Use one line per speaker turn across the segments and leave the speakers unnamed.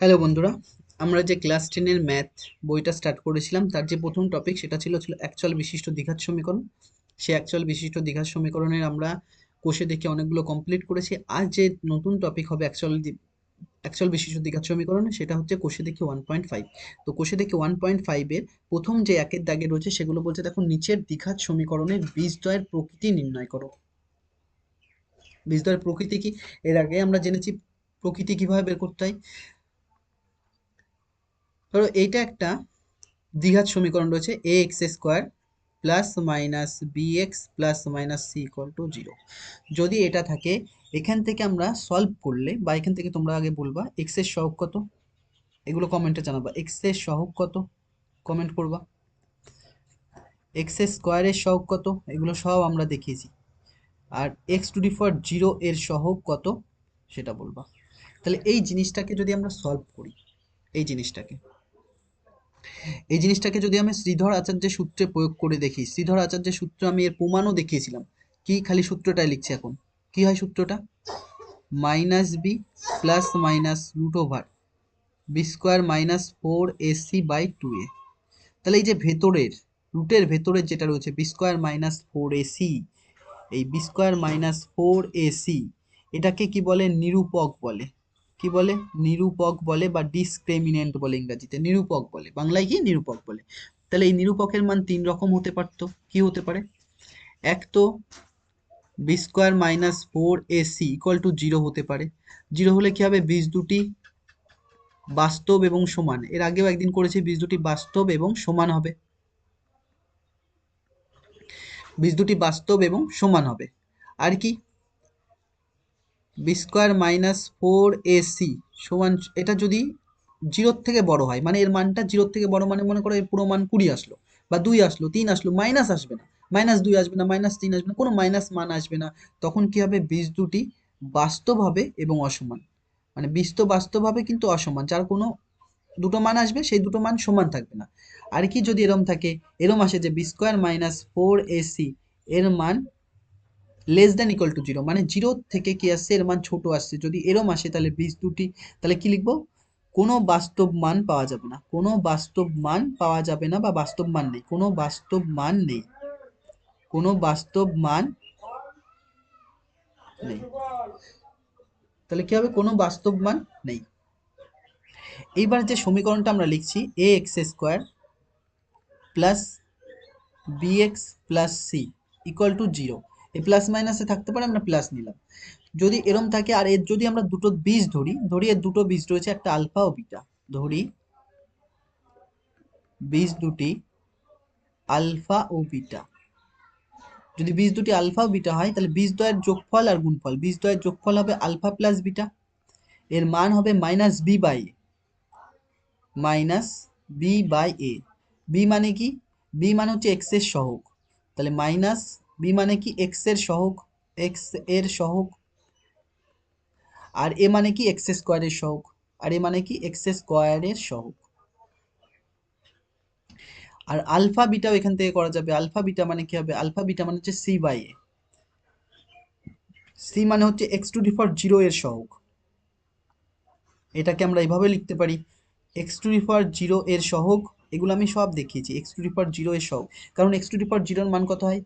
Hello বন্ধুরা, আমরা যে ক্লাস 10 এর ম্যাথ বইটা স্টার্ট করেছিলাম তার যে প্রথম টপিক সেটা ছিল অ্যাকচুয়াল বিশিষ্ট দ্বিঘাত সমীকরণ। সেই অ্যাকচুয়াল বিশিষ্ট দ্বিঘাত সমীকরণের আমরা কোষে দেখে অনেকগুলো কমপ্লিট করেছি। আর যে নতুন টপিক হবে অ্যাকচুয়াল বিশিষ্ট দ্বিঘাত সমীকরণ সেটা হচ্ছে কোষে দেখে 1.5। তো কোষে দেখে 1.5 এর প্রথম যে একের দাগে রয়েছে সেগুলো বলছে দেখো নিচের দ্বিঘাত সমীকরণের বীজদ্বয়ের প্রকৃতি নির্ণয় করো। বীজদ্বয়ের প্রকৃতি কি? এর আগে আমরা জেনেছি প্রকৃতি কিভাবে বের করতে হয়। ধরো এইটা একটা দ্বিঘাত সমীকরণ রয়েছে A X square plus minus B X plus minus C equal to zero. যদি এটা থাকে, এখান থেকে আমরা সলভ করলে বা এখান থেকে তোমরা আগে বলবা এক্স এর সহগ কত, এগুলো কমেন্টে জানাবা। এক্স এর সহগ কত কমেন্ট করবা, এক্স এর স্কোয়ারের সহগ কত, এগুলো সব আমরা দেখিয়েছি। আর X to the power zero এর সহগ কত সেটা বলবা। তাহলে এই জিনিসটাকে যদি আমরা সলভ করি, এই জিনিসটাকে এই জিনিসটাকে যদি আমি শ্রীধর আচার্যের সূত্রে প্রয়োগ করে দেখি, শ্রীধর আচার্যের সূত্র আমি এর প্রমাণও দেখিয়েছিলাম। কি, খালি সূত্রটাই লিখছি এখন। কি হয় সূত্রটা? Minus B plus minus root over B square minus 4ac by 2a। তাহলে এই যে ভেতরের রুটের ভেতরের যেটা রয়েছে বি স্কোয়ার মাইনাস 4ac, এই বি স্কোয়ার মাইনাস 4ac এটাকে কি বলে? নিরূপক বলে। কি বলে? নিরূপক বলে, বা ডিসক্রিমিনেন্ট বলে ইংরেজিতে। নিরূপক বলে, বাংলায় কি? নিরূপক বলে। তাহলে এই নিরূপকের মান তিন রকম হতে পারতো। কি হতে পারে? এক তো B square minus 4ac equal to zero হতে পারে। জিরো হলে কি হবে? বীজ দুটি বাস্তব এবং সমান। এর আগেও একদিন করেছি, বীজ দুটি বাস্তব এবং সমান হবে। বীজ দুটি বাস্তব এবং সমান হবে। আর কি? বি স্কোয়ার মাইনাস 4ac সমান, এটা যদি জিরোর থেকে বড় হয়, মানে এর মানটা জিরোর থেকে বড়, মানে মনে করো এর পুরো মান 20 আসলো বা 2 আসলো, 3 আসলো, মাইনাস আসবে না, -2 আসবে না, -3 আসবে না, কোনো মাইনাস মান আসবে না। তখন কি হবে? বীজ দুটি বাস্তব হবে এবং অসমান। মানে বীজ তো বাস্তব হবে কিন্তু অসমান, যার কোনো দুটো মান আসবে সেই দুটো মান সমান থাকবে না। আর কি যদি এরম থাকে, এরম আসে যে বি স্কোয়ার মাইনাস 4ac এর মান less than equal to zero, মানে জিরো থেকে কি আসছে? এর মান ছোট আসছে। যদি এরম আসে তাহলে বীজ দুটি, তাহলে কি লিখবো? কোনো বাস্তব মান পাওয়া যাবে না, কোনো বাস্তব মান পাওয়া যাবে না, বা বাস্তব মান নেই, কোনো বাস্তব মান নেই, কোনো বাস্তব মান নেই। তাহলে কি হবে? কোনো বাস্তব মান নেই। এইবার যে সমীকরণটা আমরা লিখছি A X square plus B X plus C equal to zero, এই প্লাস মাইনাসে থাকতে পারে, আমরা প্লাস নিলাম। যদি এরম থাকে, আর এর যদি আমরা দুটো বীজ ধরি, এর দুটো বীজ রয়েছে, একটা আলফা ও বিটা। ধরি বীজ দুটি আলফা ও বিটা। যদি বীজ দুটি আলফা ও বিটা হয় তাহলে বীজ দ্বয়ের যোগফল আর গুণফল, বীজ দ্বয়ের যোগফল হবে আলফা প্লাস বিটা, এর মান হবে minus B by A. Minus B by A. B মানে কি? বি মানে হচ্ছে এক্স এর সহগ, তাহলে মাইনাস বি মানে কি? এক্স এর সহগ, এক্স এর সহগ। আর এ মানে কি? এক্স স্কোয়ারের সহগ। আর এ মানে কি? এক্স স্কোয়ারের সহগ। আর আলফা বিটাও এখান থেকে করা যাবে। আলফা বিটা মানে কি হবে? আলফা বিটা মানে হচ্ছে সি বাই এ। সি মানে হচ্ছে x to the power zero এর সহগ। এটাকে আমরা এইভাবে লিখতে পারি, x to the power zero এর সহগ। এগুলো আমি সব দেখিয়েছি, x to the power zero এর সহগ। কারণ এক্স টু দি পাওয়ার জিরোর মান কত হয়?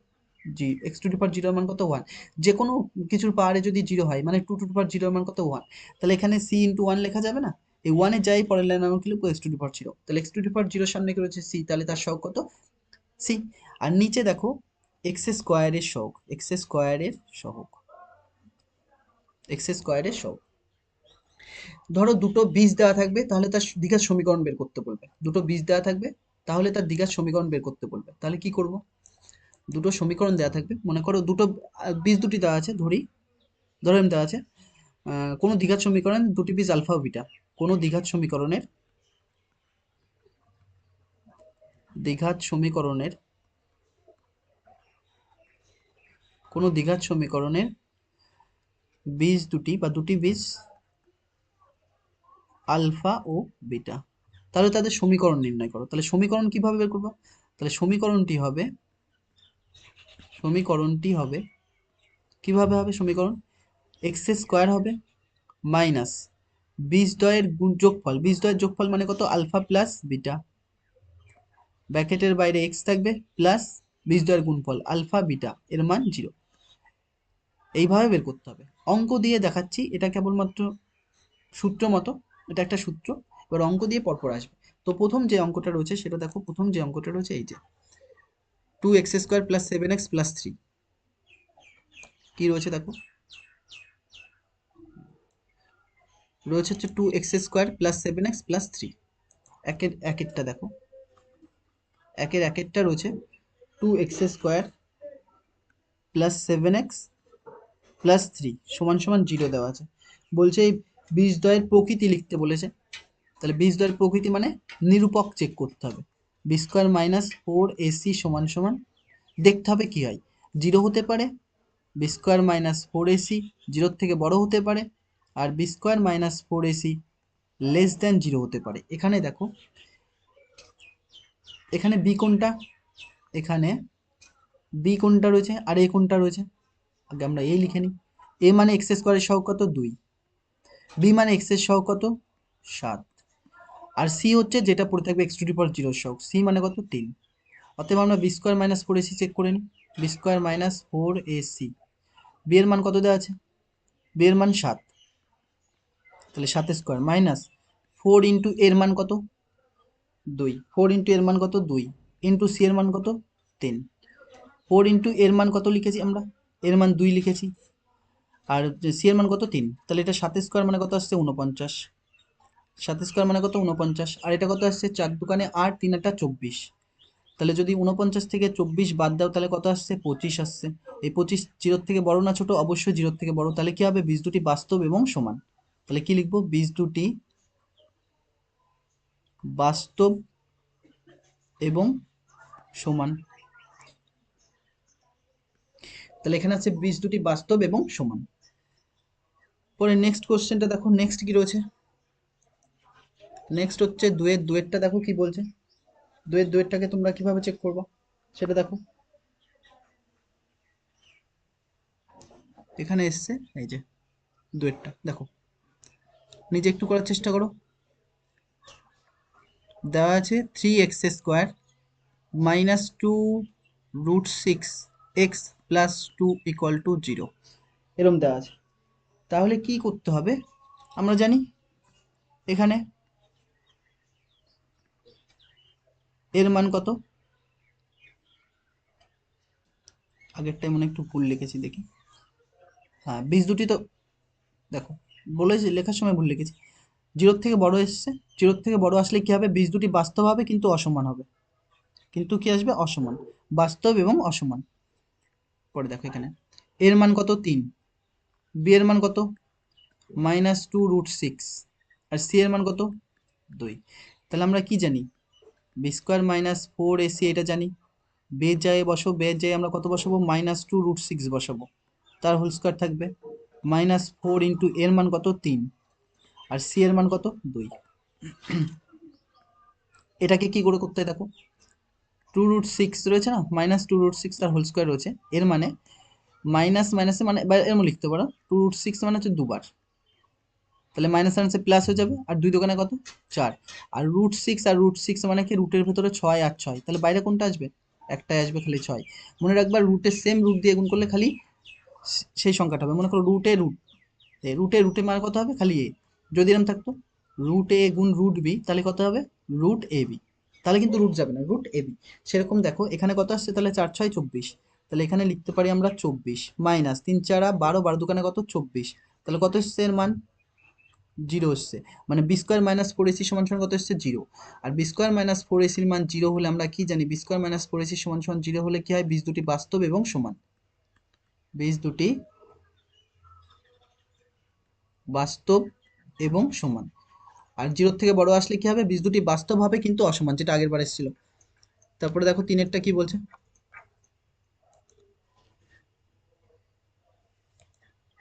জি, এক্স টু দি পাওয়ার জিরোর মান কত? 1। যে কোনো কিছুর পাওয়ারে যদি জিরো হয়, মানে টু টু দি পাওয়ার জিরোর মান কত? 1। তাহলে এখানে সি ইন্টু 1 লেখা যাবে না? এই 1 এর যাই পরের লাইন আমরা কি লিখবো? X to the power zero. তাহলে এক্স টু দি পাওয়ার জিরোর সামনে কি রয়েছে? সি, তাহলে তার সহগ কত? সি। আর নিচে দেখো এক্স স্কোয়ারের সহগ, এক্স স্কোয়ারের সহগ, এক্স স্কোয়ারের সহগ। ধরো দুটো বীজ দেওয়া থাকবে, তাহলে তার দ্বিঘাত সমীকরণ বের করতে বলবে। দুটো বীজ দেওয়া থাকবে, তাহলে তার দ্বিঘাত সমীকরণ বের করতে বলবে। তাহলে কি করব? দুটো সমীকরণ দেওয়া থাকবে, মনে করো দুটো বীজ দুটি দেওয়া আছে, ধরো এরম দেওয়া আছে কোনো দ্বিঘাত সমীকরণ দুটি বীজ আলফা ও বিটা। কোনো দ্বিঘাত সমীকরণের কোনো দ্বিঘাত সমীকরণের বীজ দুটি বা দুটি বীজ আলফা ও বিটা। তাহলে তাদের সমীকরণ নির্ণয় করো। তাহলে সমীকরণ কিভাবে বের করবো? তাহলে সমীকরণটি হবে কিভাবে হবে? সমীকরণ এক্স স্কোয়ার হবে মাইনাস বীজদ্বয়ের যোগফল, বীজদ্বয়ের যোগফল মানে কত? আলফা প্লাস বিটা, ব্র্যাকেটের বাইরে এক্স থাকবে প্লাস বীজদ্বয়ের গুণফল আলফা বিটা, এর মান 0। এইভাবে বের করতে হবে। অঙ্ক দিয়ে দেখাচ্ছি, এটা কেবলমাত্র সূত্র মতো, এটা একটা সূত্র, এবার অঙ্ক দিয়ে পরপর আসবে। তো প্রথম যে অঙ্কটা রয়েছে সেটা দেখো, প্রথম যে অঙ্কটা রয়েছে এই যে 2x² + 7x + 3, কি রয়েছে দেখো, রয়েছে হচ্ছে 2x² + 7x + 3। একেরটা দেখো, একেরটা রয়েছে 2x² + 7x + 3 = 0 দেওয়া আছে। বলছে এই বীজদ্বয়ের প্রকৃতি লিখতে বলেছে। তাহলে বীজদ্বয়ের প্রকৃতি মানে নিরূপক চেক করতে হবে। b² - 4ac = দেখতে হবে কি হয়, 0 হতে পারে, b² - 4ac 0 থেকে বড় হতে পারে, আর b² - 4ac <0 হতে পারে। এখানে দেখো, এখানে বি কোনটা, এখানে বি কোনটা রয়েছে আর এ কোনটা রয়েছে, আগে আমরা এই লিখে নিই। এ মানে x² এর সহগ কত? 2। বি মানে x এর সহগ কত? 7। আর সি হচ্ছে যেটা পড়ে থাকবে x⁻0 এর সহগ, সি মানে কত? 3। অতএব আমরা b² - 4ac চেক করে নিই। b² - 4ac, বি এর মান কত দেওয়া আছে? বি এর মান 7, তাহলে 7² মাইনাস 4 ইন্টু এর মান কত? 2। 4 ইন্টু এর মান কত? 2 ইন্টু সি এর মান কত? 3। 4 ইন্টু এর মান কত লিখেছি আমরা? এর মান 2 লিখেছি, আর সি এর মান কত? 3। তাহলে এটা 7² মানে কত আসছে? 49। 7² মানে কত? 49। আর এটা কত আসছে? 4 দোকানে 8, 3 আটা 24। তাহলে যদি 49 থেকে 24 বাদ দাও তাহলে কত আসছে? 25 আসছে। এই 25 0 থেকে বড় না ছোট? অবশ্যই 0 থেকে বড়। তাহলে কি হবে? বীজ দুটি বাস্তব এবং সমান। তাহলে কি লিখবো? বীজ দুটি বাস্তব এবং সমান। তাহলে এখানে আছে বীজ দুটি বাস্তব এবং সমান। পরে নেক্সট কোশ্চেনটা দেখো, নেক্সট কি রয়েছে? নেক্সট হচ্ছে দুয়েরটা দেখো কি বলছে। দুয়েরটাকে তোমরা কিভাবে চেক করবো সেটা দেখো। এখানে এসছে এই যে দুয়েরটা দেখো, নিজে একটু করার চেষ্টা করো। দেওয়া আছে 3x² - 2√6x + 2 = 0, এরম দেওয়া আছে। তাহলে কি করতে হবে? আমরা জানি এখানে এর মান কত, আগেরটাই মনে একটু ভুল লিখেছি দেখি। হ্যাঁ, বীজ দুটি তো দেখো বলেছি, লেখার সময় ভুল লিখেছি। 0 থেকে বড় এসছে, 0 থেকে বড় আসলে কি হবে? বীজ দুটি বাস্তব হবে কিন্তু অসমান হবে। কিন্তু কি আসবে? অসমান। বাস্তব এবং অসমান। পরে দেখো এখানে এর মান কত? 3। বি এর মান কত? -2√6। আর সি এর মান কত? 2। তাহলে আমরা কি জানি? b² - 4ac এটা জানি। বের জায়গায় বসো, বের জায়গায় আমরা কত বসাবো? -2√6 বসাবো, তার হোল স্কয়ার থাকবে। -4 ইন্টু এর মান কত? 3। আর সি এর মান কত? 2। এটাকে কি করে করতে হয় দেখো, 2√6 রয়েছে না, -2√6 তার হোল স্কয়ার রয়েছে, এর মানে মাইনাস মাইনাসে মানে বা এরকম লিখতে পারো, 2√6 মানে হচ্ছে দুবার, তাহলে মাইনাস মাইনাসে প্লাস হয়ে যাবে। আর 2 দোকানে কত? 4। আর √6 আর √6 মানে কি? রুটের ভেতরে 6 আর 6, তাহলে বাইরে কোনটা আসবে? একটাই আসবে, খালি 6। মনে রাখবা রুটের সেম রুট দিয়ে গুণ করলে খালি সেই সংখ্যাটা হবে। মনে করো রুটে রুটে মানে কত হবে? খালি এ। যদি এরকম থাকতো √a গুণ √b, তাহলে কত হবে? √ab, তাহলে কিন্তু রুট যাবে না, √ab। সেরকম দেখো এখানে কত আসছে? তাহলে 4 6 24, তাহলে এখানে লিখতে পারি আমরা 24 মাইনাস 3 4 12, 12 দোকানে কত? 24। তাহলে কত এসছে এর মান? 0 এসছে। মানে b² - 4ac = কত এসছে? 0। আর b² - 4ac এর মান 0 হলে আমরা কি জানি? b² - 4ac = 0 হলে কি হয়? বীজ দুটি বাস্তব এবং সমান। বীজ দুটি বাস্তব এবং সমান। আর 0 থেকে বড় আসলে কি হবে? বীজ দুটি বাস্তব হবে কিন্তু অসমান, যেটা আগের বার এসেছিল। তারপরে দেখো তিনেরটা কি বলছে।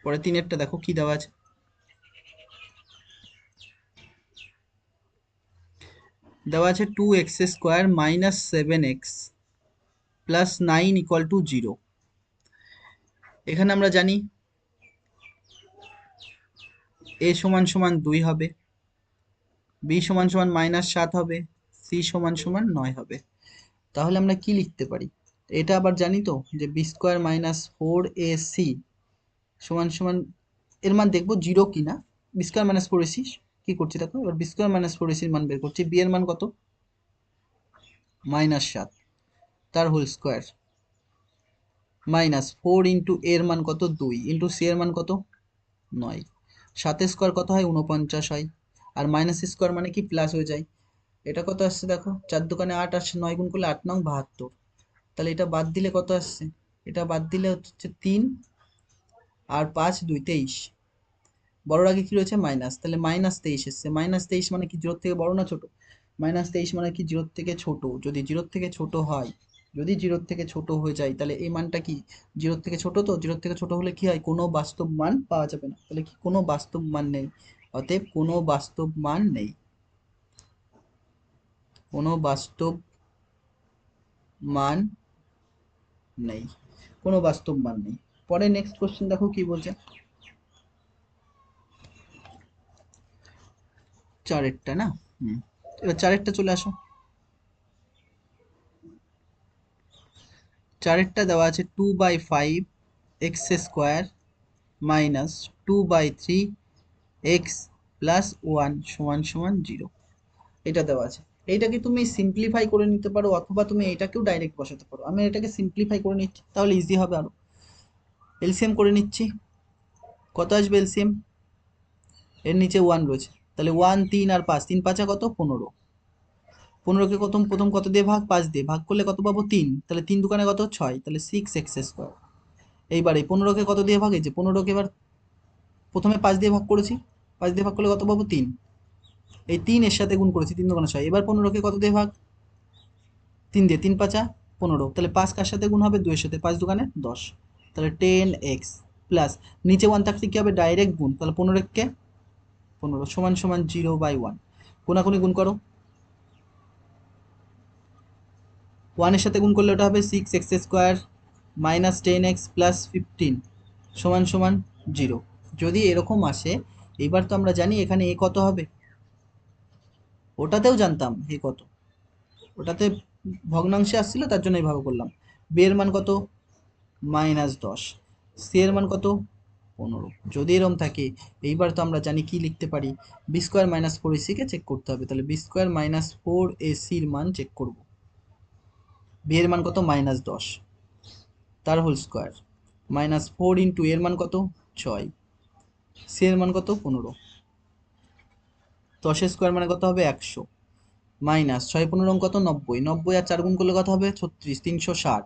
পরে তিনেরটা দেখো কি দেওয়া আছে। দেওয়া আছে 2x² - 7x + 9 = 0। এখানে আমরা জানি এ সমান সমান 2 হবে, বি সমান সমান -7 হবে, সি সমান সমান 9 হবে। তাহলে আমরা কি লিখতে পারি? এটা আবার জানি তো যে বি স্কোয়ার মাইনাস 4ac সমান সমান, এর মান দেখবো জিরো কিনা। বি স্কোয়ার মাইনাস 4ac কি করছি দেখো, এবার বি স্কোয়ার মাইনাস 4ac এর মান বের করছি। বি এর মান কত? -7, তার হোল স্কোয়ার, মাইনাস 4 ইন্টু এর মান কত 2 ইন্টু সি এর মান কত 9। 7 স্কোয়ার কত হয়? 49 হয়। আর মাইনাস স্কোয়ার মানে কি প্লাস হয়ে যায়। এটা কত আসছে দেখো, 4 দোকানে 8 আসছে, 9 গুণ করলে 8 নং 72। তাহলে এটা বাদ দিলে কত আসছে? এটা বাদ দিলে হচ্ছে 3 আর 5 2 23। বড়র আগে কি রয়েছে? মাইনাস, তাহলে -23 এসছে। -23 মানে কি জিরোর থেকে বড় না ছোট? -23 মানে কি জিরোর থেকে ছোট। যদি জিরোর থেকে ছোট হয়, যদি জিরোর থেকে ছোট হয়ে যায়, তাহলে এই মানটা কি জিরোর থেকে ছোট? তো জিরোর থেকে ছোট হলে কি হয়? কোনো বাস্তব মান পাওয়া যাবে না। তাহলে কি কোনো বাস্তব মান নেই? অতএব কোনো বাস্তব মান নেই, কোনো বাস্তব মান নেই, কোনো বাস্তব মান নেই। পরে নেক্সট কোশ্চেন দেখো কি বলছে, চারেরটা না। এবার চারেরটা চলে আসো। চারেরটা দেওয়া আছে 2/5 x square minus 2/3 x plus 1 সমান সমান 0। এটা দেওয়া আছে। এইটাকে তুমি সিম্পলিফাই করে নিতে পারো, অথবা তুমি এটাকেও ডাইরেক্ট বসাতে পারো। আমি এটাকে সিম্পলিফাই করে নিচ্ছি, তাহলে ইজি হবে আরো। এলসিএম করে নিচ্ছি। কত আসবে এলসিএম? এর নিচে 1 রয়েছে, তাহলে 1 3 আর 5, 3 5 কত 15। 15কে প্রথম কত দিয়ে ভাগ? 5 দিয়ে ভাগ করলে কত পাবো? 3। তাহলে 3 দোকানে কত? 6, তাহলে 6x²। এইবার এই 15কে কত দিয়ে ভাগ? এই যে 15কে এবার প্রথমে 5 দিয়ে ভাগ করেছি, 5 দিয়ে ভাগ করলে কত পাবো? 3। এই 3 এর সাথে গুণ করেছি, 3 দোকানে 6। এবার 15কে কত দিয়ে ভাগ? 3 দিয়ে, 3 5 15। তাহলে 5 কার সাথে গুণ হবে? 2 এর সাথে। 5 দোকানে 10, তাহলে 10x প্লাস নিচে 1 থাকলে কি হবে? ডাইরেক্ট গুণ, তাহলে 15কে 15 সমান সমান 0/1। কোনাকুনি গুণ করো, 1 এর সাথে গুণ করলে ওটা হবে 6x² মাইনাস 10x প্লাস 15 সমান সমান 0। যদি এরকম আসে, এবার তো আমরা জানি এখানে এ কত হবে। ওটাতেও জানতাম এ কত, ওটাতে ভগ্নাংশে আসছিল তার জন্য এইভাবে করলাম। বি এর মান কত? -10। সি এর মান কত? 15। যদি এরম থাকে, এইবার তো আমরা জানি কি লিখতে পারি, বি স্কোয়ার মাইনাস 4ac কে চেক করতে হবে। তাহলে বি স্কোয়ার মাইনাস 4ac এর মান চেক করব। বি এর মান কত? -10, তার হোল স্কোয়ার, -4 ইন্টু এর মান কত? 6, সি এর মান কত? 15। 10 স্কোয়ার মানে কত হবে? 100, মাইনাস 6 15 কত? 90। 90 আর 4 গুণ করলে কত হবে? 36, 360।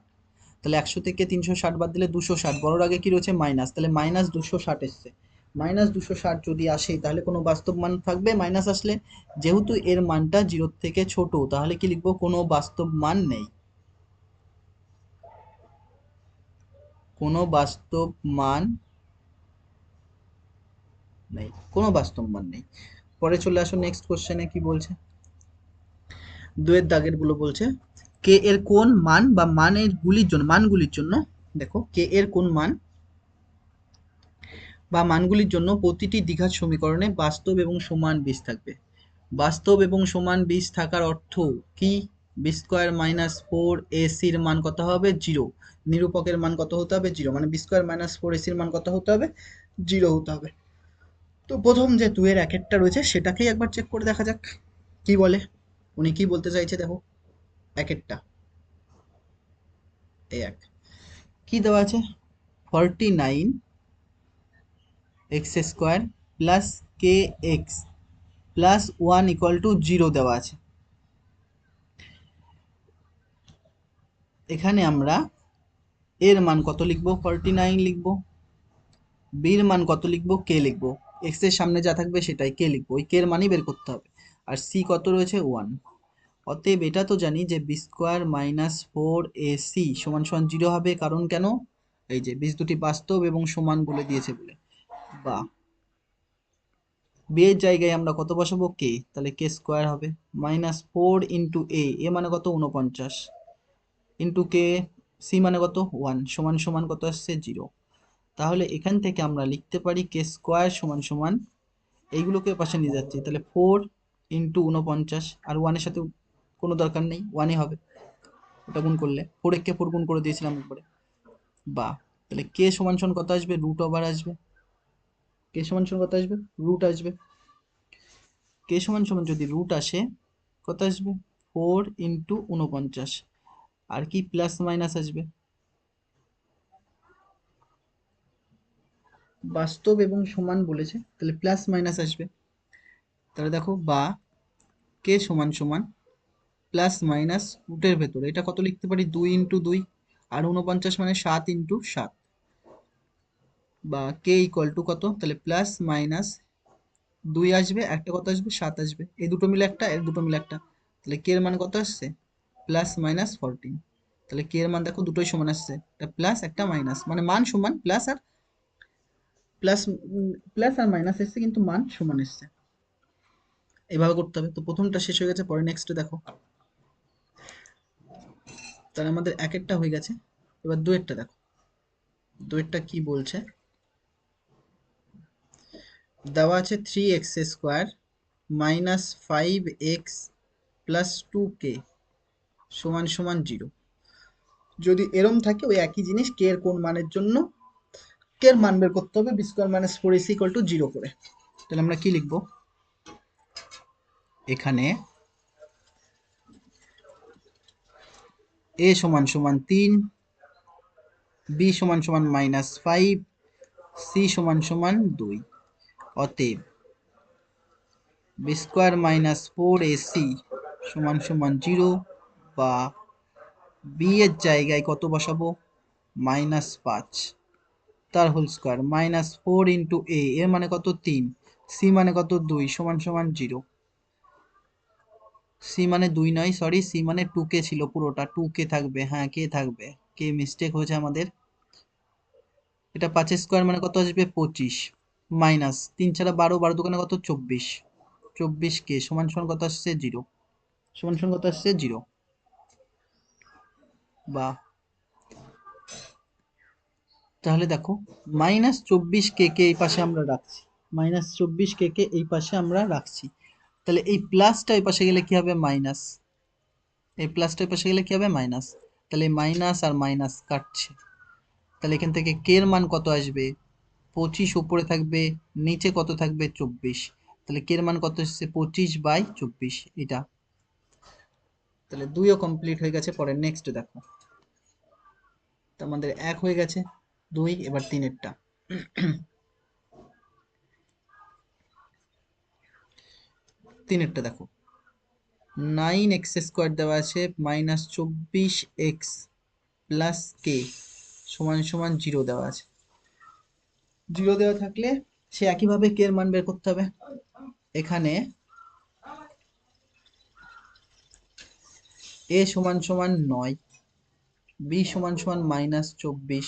তাহলে 100 থেকে 360 বাদ দিলে 260, বড়র আগে কি রয়েছে? মাইনাস, তাহলে -260 এসছে। -260 যদি আসে, তাহলে কোনো বাস্তব মান থাকবে মাইনাস আসলে? যেহেতু এর মানটা 0 থেকে ছোট, তাহলে কি লিখবো? কোনো বাস্তব মান নেই, কোনো বাস্তব মান নেই, কোনো বাস্তব মান নেই। পরে চলে আসো নেক্সট কোশ্চেনে কি বলছে। দুয়ের দাগের গুলো বলছে, কে এর কোন মান বা মানগুলির জন্য দেখো, কে এর কোন মান বা মানগুলির জন্য প্রতিটি দ্বিঘাত সমীকরণে বাস্তব এবং সমান বীজ থাকবে। বাস্তব এবং সমান বীজ থাকার অর্থ কি? বি স্কোয়ার মাইনাস 4ac-র মান কত হবে? 0। নিরূপকের মান কত হতে হবে? 0। মানে বি স্কোয়ার মাইনাস 4ac-র মান কত হতে হবে? 0 হতে হবে। তো প্রথম যে দুয়ের একেরটা রয়েছে সেটাকেই একবার চেক করে দেখা যাক কি বলে, উনি কি বলতে চাইছে দেখো। একেরটা, এই এক, কি দেওয়া আছে? 49 x square plus K x plus 1 equal to 0 দেওয়া আছে। এখানে আমরা এর মান কত লিখবো? 49 লিখবো। বির মান কত লিখবো? কে লিখবো। এক্স এর সামনে যা থাকবে সেটাই কে লিখবো, ওই কে এর মানই বের করতে হবে। আর সি কত রয়েছে? 1। অতএব এটা তো জানি যে বি স্কোয়ার মাইনাস 4ac সমান সমান 0 হবে। কারণ কেন? এই যে বীজ দুটি বাস্তব এবং সমান বলে দিয়েছে বলে। বা বি এর জায়গায় আমরা কত বসাবো? কে, তাহলে কে স্কোয়ার হবে -4 ইন্টু এ মানে কত? 49 ইন্টু কে, সি মানে কত? 1 সমান সমান কত আসছে? 0। তাহলে এখান থেকে আমরা লিখতে পারি কে স্কোয়ার সমান সমান এইগুলোকে পাশে নিয়ে যাচ্ছি, তাহলে 4 × 49, আর 1-এর সাথে কোনো দরকার নেই, 1-ই হবে, ওটা গুণ করলে 4 গুণ করে দিয়েছিলাম একবারে। বা তাহলে কে সমান সমান কত আসবে, রুট ওভার আসবে, কে সমান সমান কত আসবে, রুট আসবে। কে সমান সমান যদি রুট আসে কত আসবে, 4 × 49, আর কি প্লাস মাইনাস আসবে, বাস্তব এবং সমান বলেছে তাহলে প্লাস মাইনাস আসবে। তাহলে দেখো, বা কে সমান সমান প্লাস মাইনাস রুটের ভেতরে এটা কত লিখতে পারি, 2 × 2, আর 49 মানে 7 × 7, বা কে ইকুয়াল টু কত, তাহলে প্লাস মাইনাস 2 আসবে, একটা কত আসবে, 7 আসবে, এই দুটো মিলে একটা, এর দুটো মিলে একটা, তাহলে কে এর মান কত আসছে, +-14। তাহলে কে এর মান দেখো দুটোই সমান আসছে, একটা প্লাস একটা মাইনাস, মানে মান সমান, প্লাস প্লাস আর মাইনাস এসছে কিন্তু মান সমান এসছে। এভাবে করতে হবে। তো প্রথমটা শেষ হয়ে গেছে, পরে নেক্সট দেখো। তাহলে আমাদের একেরটা হয়ে গেছে, এবার দুয়েরটা দেখো। দুয়েরটা কি বলছে, দেওয়া আছে 3x² - 5x + 2k সমান সমান 0। যদি এরম থাকে, ওই একই জিনিস কে এর কোন মানের জন্য কে এর মান বের করতে হবে, b² - 4ac = 0 করে। তাহলে আমরা কি লিখবো, এখানে a সমান সমান 3, b সমান সমান -5, c সমান সমান 2। অতএব b² - 4ac সমান সমান 0, বা b এর জায়গায় কত বসাবো, -5, তার হোল স্কোয়ার, -4 × a এর মানে কত 3, c মানে কত 2 সমান সমান 0। c মানে 2 নয়, সরি, c মানে 2k ছিল, পুরোটা 2k থাকবে, হ্যাঁ কে থাকবে, কে মিস্টেক হয়েছে আমাদের। এটা 5² মানে কত আসবে, 25, মাইনাস 3 ছাড়া 12, 12 দোকানে কত, 24, 24k সমান সমান কত আসছে, 0, সমান সমান কত আসছে, 0। বা তাহলে দেখো, -24k কে এই পাশে আমরা রাখছি, -24k কে এই পাশে আমরা রাখছি, তাহলে এই প্লাসটা এই পাশে গেলে কি হবে, মাইনাস, এই প্লাসটা এই পাশে গেলে কি হবে, মাইনাস। তাহলে মাইনাস আর মাইনাস কাটছে, তাহলে এখান থেকে কে এর মান কত আসবে, 25 উপরে থাকবে, নিচে কত থাকবে, 24, তাহলে কে এর মান কত এসছে, 25/24 এটা। তাহলে 2ও কমপ্লিট হয়ে গেছে, পরে নেক্সট দেখো। তো আমাদের 1 হয়ে গেছে, 2, এবার 3-এরটা। 3-এরটা দেখো, 9x² দেওয়া আছে -24x + k সমান সমান 0 দেওয়া আছে। 0 দেওয়া থাকলে সে একইভাবে কে এর মান বের করতে হবে। এখানে a সমান সমান 9, b সমান সমান -24,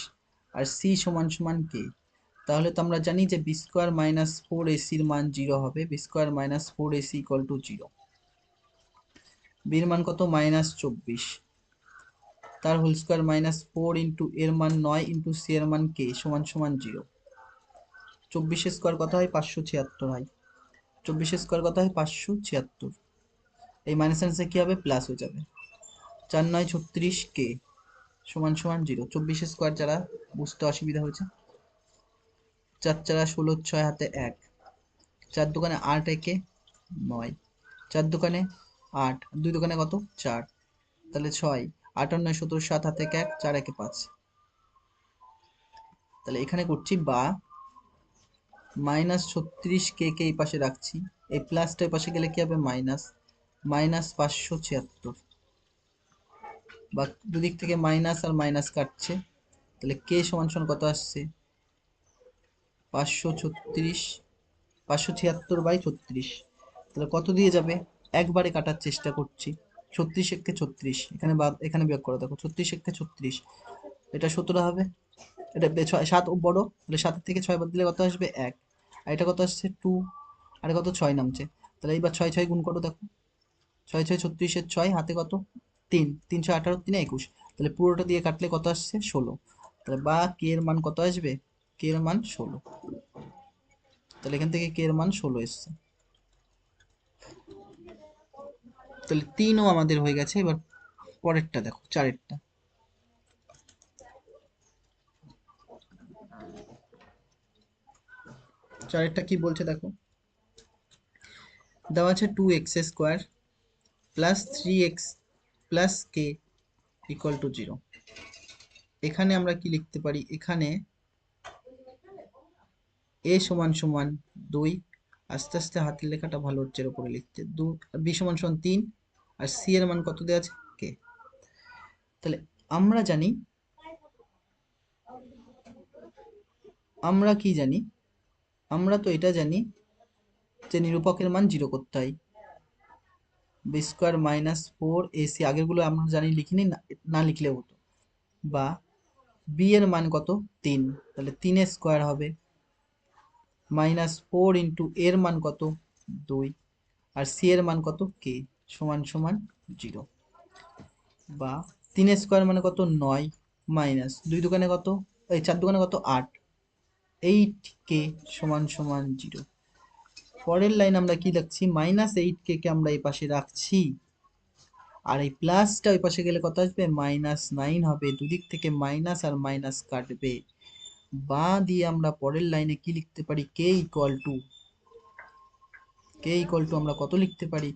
আর c সমান সমান k। তাহলে তো আমরা জানি যে b² - 4ac এর মান 0 হবে, b² - 4ac = 0। b এর মান কত, -24, তার হোল স্কোয়ার -4 × এর মান 9 × c এর মান k সমান সমান 0। 24 স্কোয়ার কত হয়, 576 হয়। 24 স্কোয়ার কত হয়, 576। এই মাইনাস মাইনাসে কি হবে, প্লাস হয়ে যাবে। 4 9 36 k সমান সমান 0। 24 স্কোয়ার যারা বুঝতে অসুবিধা হয়েছে, 4 4 16, 6 হাতে 1, 4 দোকানে 8, একে 9, 4 দোকানে 8, 2 দোকানে কত, 4, তাহলে 6, 8 আর 9 17, 7 হাতে 1, 4 একে 5। তাহলে এখানে করছি, বা -36k কে এই পাশে রাখছি, এই প্লাসটা এই পাশে গেলে কি হবে, মাইনাস, -576, বা দুদিক থেকে মাইনাস আর মাইনাস কাটছে, তাহলে কে সমান সমান কত আসছে, 536, 576/36। তাহলে কত দিয়ে যাবে, একবারে কাটার চেষ্টা করছি, 36 একে 36, এখানে বাদ, এখানে বিয়োগ করে দেখো, 36 একে 36, এটা 17 হবে, এটা 7 বড়, তাহলে 7 থেকে 6 বাদ দিলে কত আসবে, 1, আর এটা কত আসছে, 2, আর কত, 6 নামছে। তাহলে এইবার 6 6 গুণ করো, দেখো 6 6 36 এর 6 হাতে কত, 3, 318, 3 21, তাহলে পুরোটা দিয়ে কাটলে কত আসছে, 16। তাহলে বা কে এর মান কত আসবে, কে এর মান 16। তাহলে এখান থেকে কে এর মান 16 এসছে। তাহলে 3ও আমাদের হয়ে গেছে। এবার পরেরটা দেখো, 4এরটা। 4এরটা কি বলছে দেখো, দেওয়া আছে 2x² plus 3x plus K equal to 0। এখানে আমরা কি লিখতে পারি, এখানে a সমান সমান 2, আস্তে আস্তে হাতের লেখাটা ভালো হচ্ছে, এর উপরে লিখতে 2, b সমান সমান 3, আর c এর মান কত দেওয়া আছে, কে। তাহলে আমরা জানি, আমরা কি জানি, আমরা তো এটা জানি যে নিরূপকের মান 0 করতে হয়। b² - 4ac, আগেরগুলো আমরা জানি, লিখিনি, না লিখলেও হতো। বা b এর মান কত, 3, তাহলে 3 হবে, -4 ইন্টু এর মান কত, 2, আর c এর মান কত, কে সমান সমান 0। বা 3 মানে কত, 9, মাইনাস 2 দোকানে কত, এই 4 দোকানে কত, 8, 8k সমান সমান 0। পরের লাইন আমরা কি লিখছি, -8k কে আমরা এই পাশে রাখছি, আর এই প্লাসটা ওই পাশে গেলে কত আসবে, -9 হবে। দুদিক থেকে মাইনাস আর মাইনাস কাটবে। বা দিয়ে আমরা পরের লাইনে কি লিখতে পারি, কে ইকুয়াল টু আমরা কত লিখতে পারি,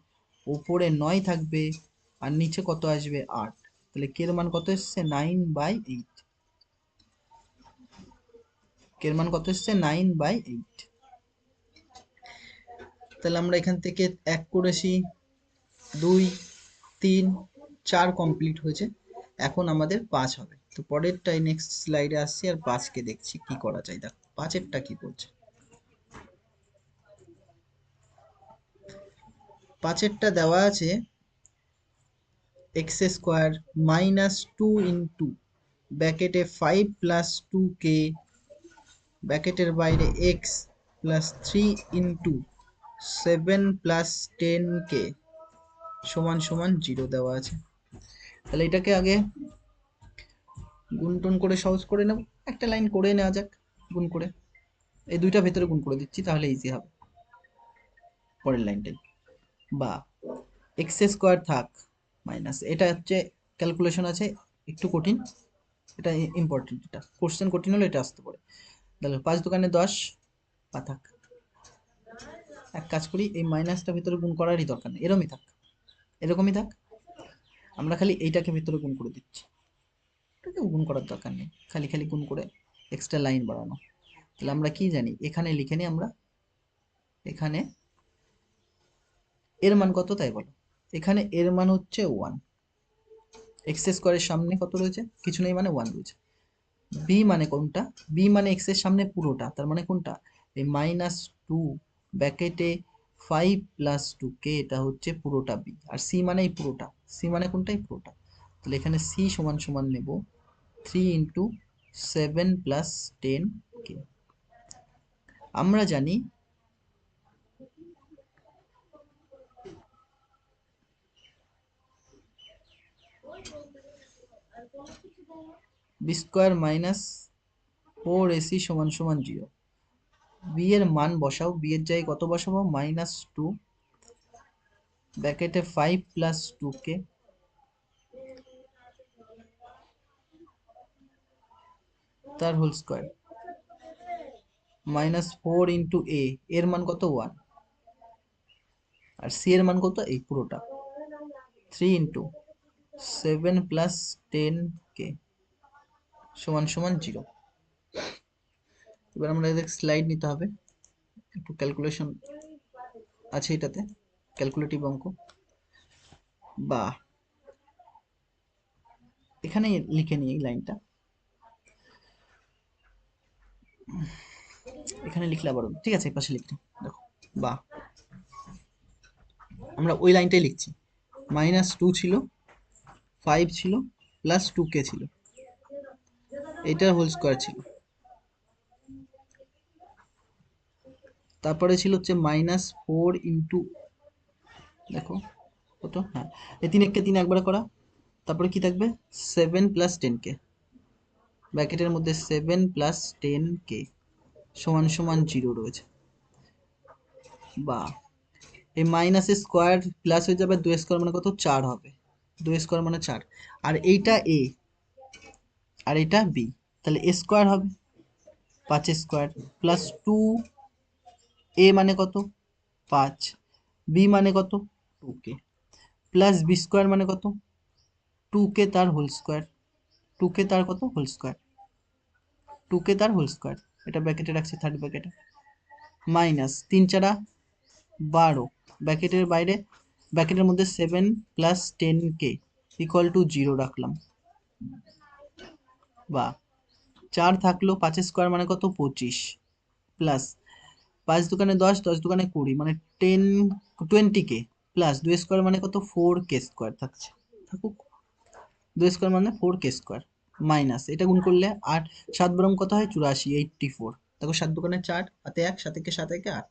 উপরে 9 থাকবে আর নিচে কত আসবে, 8। তাহলে কে এর মান কত এসছে, 9/8। কে এর মান কত এসছে, 9/8। তাহলে আমরা এখান থেকে 1 করেছি, 2, 3, 4 কমপ্লিট হয়েছে। এখন আমাদের 5 হবে। তো পরেরটাই নেক্সট স্লাইডে আসছি, আর 5কে দেখছি কি করা যায়। দেখো 5এরটা কি বলছে। 5এরটা দেওয়া আছে x² - 2 ইন্টু ব্র্যাকেটে 5 প্লাস 2k ব্র্যাকেটের বাইরে x plus 3 into 7 plus 10k সমান সমান 0 দেওয়া আছে। তাহলে এটাকে আগে গুণ টুন করে সহজ করে নেব। একটা লাইন করে নেওয়া যাক গুণ করে, এই দুইটা ভেতরে গুণ করে দিচ্ছি, তাহলে ইজি হবে পরের লাইনটাই। বা x² থাক মাইনাস, এটা হচ্ছে ক্যালকুলেশন আছে, একটু কঠিন, এটা ইম্পর্টেন্ট, এটা কোশ্চেন কঠিন হলে এটা আসতে পারে। তাহলে 5 দোকানে 10, বা থাক, এক কাজ করি, এই মাইনাসটা ভিতরে গুণ করারই দরকার নেই, এরকমই থাক, এরকমই থাক, আমরা খালি এইটাকে ভিতরে গুণ করে দিচ্ছি, এটাকে গুণ করার দরকার নেই, খালি খালি গুণ করে এক্সট্রা লাইন বাড়ানো। তাহলে আমরা কি জানি, এখানে লিখে নিই আমরা, এখানে এর মান কত তাই বলো, এখানে এর মান হচ্ছে 1, x² সামনে কত রয়েছে, কিছু নেই মানে 1 রয়েছে। বি মানে কোনটা, বি মানে x এর সামনে পুরোটা, তার মানে কোনটা, এই -2 ব্র্যাকেটে 5 প্লাস 2k, এটা হচ্ছে পুরোটা বি। আর সি মানে এই পুরোটা, সি মানে কোনটাই পুরোটা। তাহলে এখানে সি সমান সমান নেব 3 ইন্টু 7 প্লাস 10k। আমরা জানি b² - 4ac সমান সমান 0। বি এর মান বসাও, বি এর জায়গায় কত বসাবো, -2 ব্র্যাকেটে 5 প্লাস 2k তার হোল স্কয়ার, -4 ইন্টু এ, এর মান কত, 1, আর সি এর মান কত, এই পুরোটা, 3 ইন্টু 7 প্লাস 10k সমান সমান 0। এবার আমরা এদের স্লাইড নিতে হবে, একটু ক্যালকুলেশন আছে এটাতে, ক্যালকুলেটিভ অঙ্ক। বা এখানে লিখে নিই এই লাইনটা, এখানে লিখলে আবার ঠিক আছে, এই পাশে লিখতে দেখো। বা আমরা ওই লাইনটাই লিখছি, -2 ছিল, 5 ছিল, প্লাস 2k ছিল, এটার হোল স্কয়ার ছিল, তারপরে ছিল হচ্ছে -4 ইন্টু, দেখো কত, হ্যাঁ এই 3 3 একবার করা, তারপরে কি থাকবে, 7 প্লাস 10k ব্র্যাকেটের মধ্যে 7 প্লাস 10k সমান সমান 0 রয়েছে। বা এই মাইনাস স্কোয়ার প্লাস হয়ে যাবে, 2 স্কোয়ার মানে কত, 4 হবে, 2 স্কোয়ার মানে 4। আর এইটা এ আর এটা বি, তাহলে এ স্কোয়ার হবে, 5 স্কোয়ার প্লাস 2 এ মানে কত 5, বি মানে কত 2k, প্লাস বি স্কোয়ার মানে কত 2k তার হোল স্কোয়ার, 2k তার কত হোল স্কোয়ার, 2k তার হোল স্কোয়ার, এটা ব্র্যাকেটে রাখছি থার্ড ব্র্যাকেটে, মাইনাস 3 4 12, ব্র্যাকেটের বাইরে ব্র্যাকেটের মধ্যে 7 প্লাস 10k ইকুয়াল টু 0 রাখলাম, বা 4 থাকলো, 5 স্কোয়ার মানে কত 25, প্লাস 5 দোকানে 10, 10 দোকানে 20 মানে 10 20k, প্লাস 2 স্কোয়ার মানে কত 4k স্কোয়ার থাকছে, থাকুক 2 স্কোয়ার মানে 4k স্কোয়ার, মাইনাস এটা গুণ করলে 8 7 বরং কত হয় 84, 84, দেখো 7 দোকানে 4 হাতে 1, 7 কে 7 একে 8,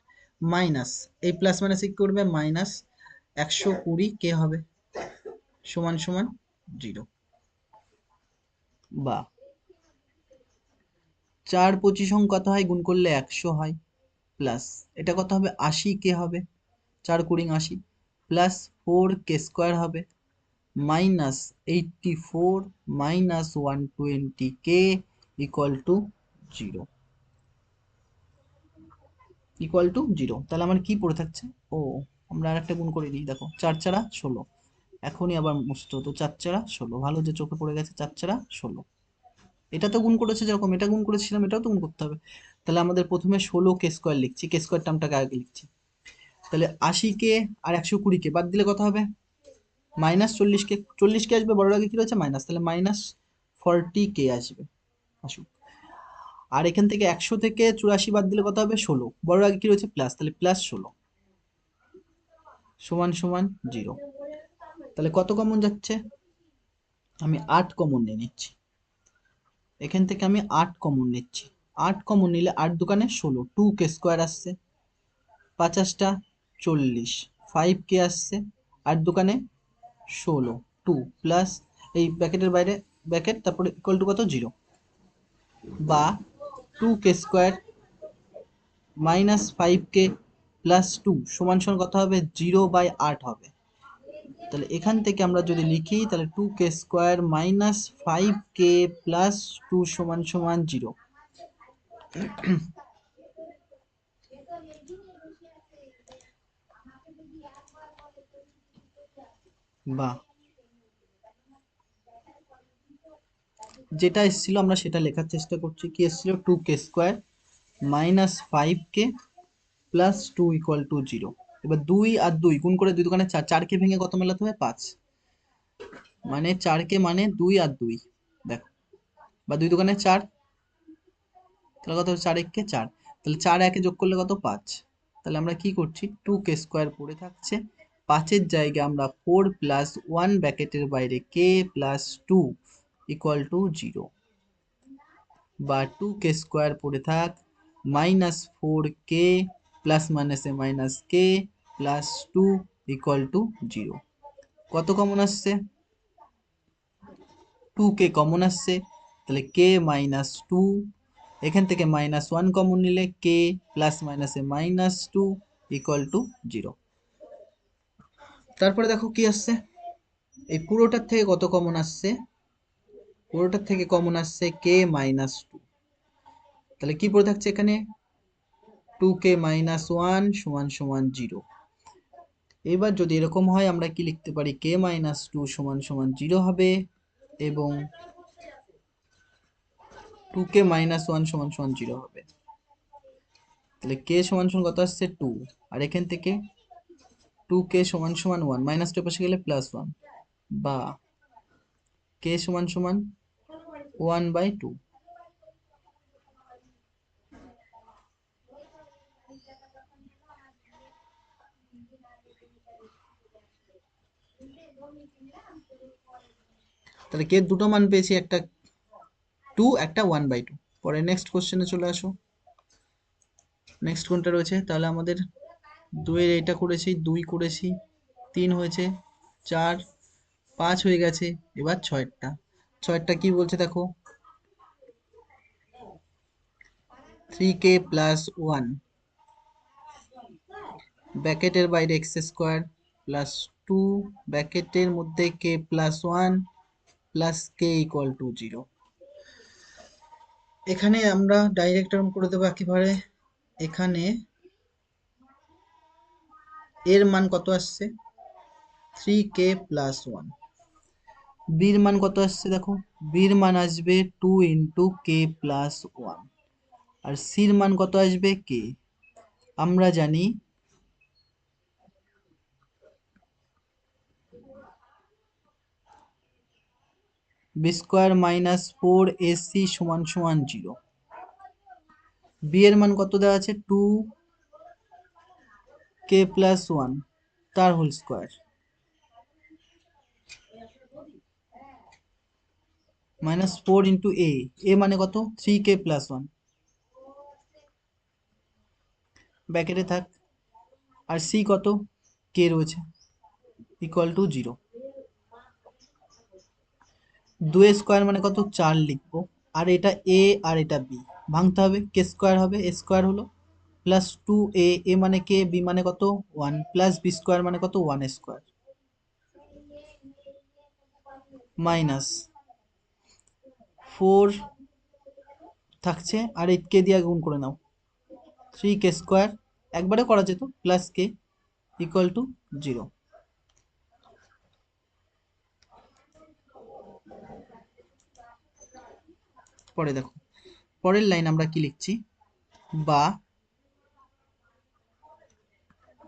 মাইনাস এই প্লাস মাইনাস কি করবে মাইনাস 120 কে হবে, সমান সমান 0, বা 4 25 কত হয় গুণ করলে 100 হয়, প্লাস এটা কত হবে 80 কে হবে, 4 কুড়ি 80, প্লাস 4k স্কোয়ার হবে, minus 84 minus 120k equal to 0, equal to 0। তাহলে আমার কি পড়ে থাকছে, ও আমরা আর একটা গুণ করে দিই, দেখো 4 4 16, এখনই আবার মুছতে হতো, 4 4 16, ভালো যে চোখে পড়ে গেছে, 4 4 16, এটা তো গুণ করেছে যেরকম এটা গুণ করেছিলাম এটাও তো গুণ করতে হবে, তাহলে আমাদের প্রথমে 16k স্কোয়ার লিখছি, কে স্কোয়ার টার্মটাকে আগে লিখছি, তাহলে 80k আর 120k বাদ দিলে কত হবে মাইনাস 40k, 40k আসবে, বড় আগে কি রয়েছে মাইনাস, তাহলে মাইনাস 40k আসবে, আসুক। আর এখান থেকে 100 থেকে 84 বাদ দিলে কত হবে 16, বড় আগে কি রয়েছে প্লাস, তাহলে প্লাস 16 সমান সমান 0। তাহলে কত কমন যাচ্ছে, আমি 8 কমন নিয়ে নিচ্ছি, এখান থেকে আমি 8 কমন নিচ্ছি, 8 কমন নিলে 8 দোকানে 16, 2k স্কোয়ার আসছে, 50টা 40, 5k আসছে, 8 দোকানে 16, 2 প্লাস এই ব্র্যাকেটের বাইরে ব্র্যাকেট, তারপরে ইকুয়াল টু কত 0, বা 2k square minus 5k plus 2 সমান সমান কত হবে 0/8 হবে, তাহলে এখান থেকে আমরা যদি লিখি তাহলে 2k square minus 5k plus 2 সমান সমান 0, বা যেটা এসেছিল আমরা সেটা লেখার চেষ্টা করছি, কি এসেছিল 2k square minus 5k plus 2 equal to 0। এবার 2 আর 2 গুণ করে 2 দোকানে 4, 4কে ভেঙে কত মেলাতে হবে 5, মানে 4কে মানে 2 আর 2 দেখো, বা 2 দোকানে 4, তাহলে কত 4 1 কে 4, তাহলে 4 একে যোগ করলে কত 5, তাহলে আমরা কি করছি 2k স্কোয়ার পড়ে থাকছে, 5 এর জায়গায় আমরা 4 প্লাস 1 ব্র্যাকেটের বাইরে k প্লাস 2 ইকুয়াল টু 0, বা 2k স্কোয়ার পড়ে থাক মাইনাস 4k প্লাস মাইনাসে minus k plus 2 equal to 0। কত কমন আসছে 2k কমন আসছে, তাহলে k মাইনাস 2, এখান থেকে মাইনাস 1 কমন নিলে k প্লাস মাইনাসে মাইনাস 2 ইকুয়াল টু 0। তারপরে দেখো কি আসছে, এই পুরোটার থেকে কত কমন আসছে, পুরোটার থেকে কমন আসছে k মাইনাস 2, তাহলে কি পড়ে থাকছে এখানে 2k মাইনাস 1 সমান সমান 0। এবার যদি এরকম হয় আমরা কি লিখতে পারি k মাইনাস 2 সমান সমান 0 হবে, এবং 2k মাইনাস 1 সমান সমান 0 হবে, তাহলে k সমান সমান কত আসছে 2, আর এখান থেকে 2k সমান সমান 1, মাইনাস টু পাশে গেলে প্লাস 1, বা k সমান সমান 1/2। তাহলে k এর দুটো মান পেয়েছি, একটা 2 একটা 1/2। পরে নেক্সট কোশ্চেনে চলে আসো, নেক্সট কোনটা রয়েছে, তাহলে আমাদের 2 এর এটা করেছি, 2 করেছি, 3 হয়েছে, 4 5 হয়ে গেছে, এবার 6টা, 6টা কি বলছে দেখো 3k প্লাস 1 ব্র্যাকেটের বাইরে এক্স স্কোয়ার প্লাস 2 ব্র্যাকেটের মধ্যে K plus 1 plus K equal to 0। এখানে আমরা ডাইরেক্ট টার্ম করে দেবো একেবারে। এখানে এর মান কত আসছে 3k প্লাস 1, বির মান কত আসছে দেখো, বির মান আসবে 2 ইন্টু কে প্লাস 1, আর সির মান কত আসবে কে। আমরা জানি বি স্কোয়ার মাইনাস 4ac সমান সমান 0। বি এর মান কত দেওয়া আছে 2k প্লাস 1 তার হোল স্কোয়ার মাইনাস 4 ইন্টু এ মানে কত 3k প্লাস 1, ব্র্যাকেটে থাক। আর সি কত কে রয়েছে ইকুয়াল টু 0। 2 স্কোয়ার মানে কত 4 লিখবো, আর এটা এ আর এটা বি, ভাঙতে হবে, কে স্কোয়ার হবে, এ স্কোয়ার হলো প্লাস 2a, এ মানে কে, বি মানে কত 1, প্লাস বি স্কোয়ার মানে কত 1 স্কোয়ার, মাইনাস 4 থাকছে আর 8k দিয়ে গুণ করে নাও, 3k স্কোয়ার একবারে করা যেত প্লাস কে ইকুয়াল টু 0। পরে দেখো পরের লাইন আমরা কি লিখছি, বা